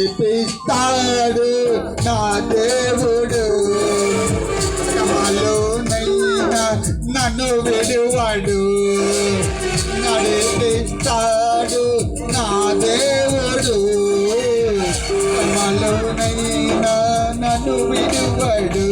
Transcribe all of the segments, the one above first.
నడిపిస్తాడు నా దేవుడు, శ్రమలోనైనా నన్ను విడువడు. నడిపిస్తాడు నా దేవుడు, శ్రమలోనైనా నన్ను విడువడు.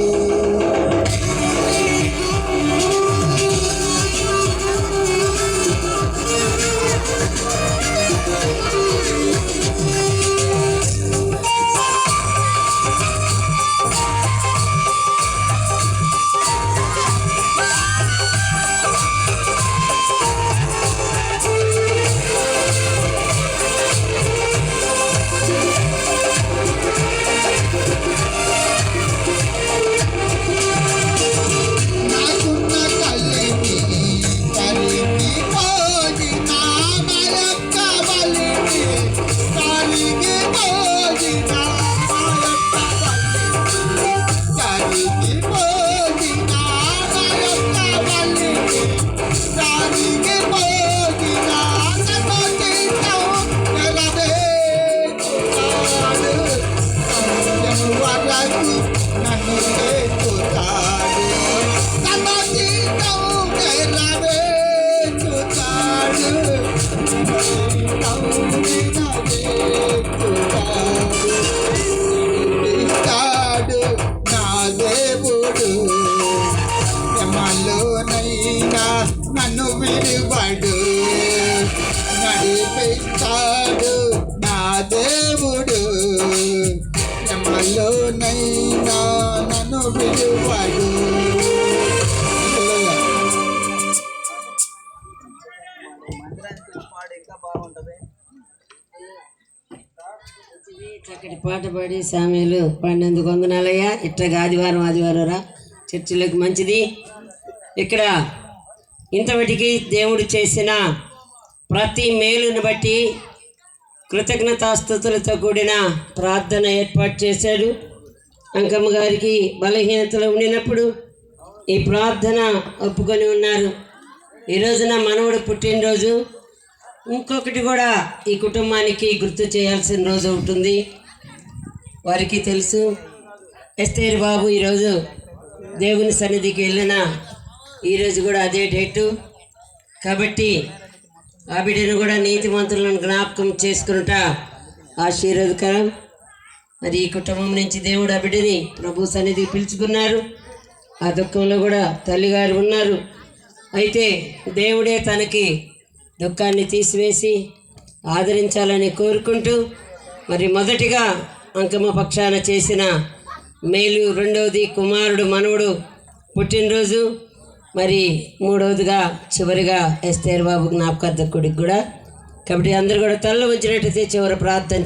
నన్ను విడువడు, నడిపిస్తాడు నా దేవుడు, శ్రమలోనైనా నన్ను విడువడు. చక్కటి పాట పాడి సామీలు పాడినందుకు వందనాలయ్యా. ఇట్లాగా ఆదివారం రా చర్చిలోకి మంచిది. ఇక్కడ ఇంతవటికి దేవుడు చేసిన ప్రతి మేలును బట్టి కృతజ్ఞతాస్తుతులతో కూడిన ప్రార్థన ఏర్పాటు చేశాడు. అంకమ్మ గారికి బలహీనతలు ఉండినప్పుడు ఈ ప్రార్థన ఒప్పుకొని ఉన్నారు. ఈరోజున మనవడు పుట్టినరోజు. ఇంకొకటి కూడా ఈ కుటుంబానికి గుర్తు చేయాల్సిన రోజు ఉంటుంది. వారికి తెలుసు, ఎస్తేరు బాబు ఈరోజు దేవుని సన్నిధికి వెళ్ళిన ఈరోజు కూడా అదే డేటు కాబట్టి ఆ బిడ్డను కూడా నీతిమంతులను జ్ఞాపకం చేసుకునుట ఆశీర్వాదకరం. మరి ఈ కుటుంబం నుంచి దేవుడు ఆ బిడ్డని ప్రభు సన్నిధికి పిలుచుకున్నారు. ఆ దుఃఖంలో కూడా తల్లిగారు ఉన్నారు. అయితే దేవుడే తనకి దుఃఖాన్ని తీసివేసి ఆదరించాలని కోరుకుంటూ మరి మొదటిగా అంకమ్మ పక్షాన చేసిన మేలు, రెండవది కుమారుడు మనవడు పుట్టినరోజు, మరి మూడవదిగా చివరిగా ఎస్తేరు బాబు జ్ఞాపకార్థకుడికి కూడా. కాబట్టి అందరూ కూడా తల్ల వచ్చినట్టయితే చివరి ప్రార్థన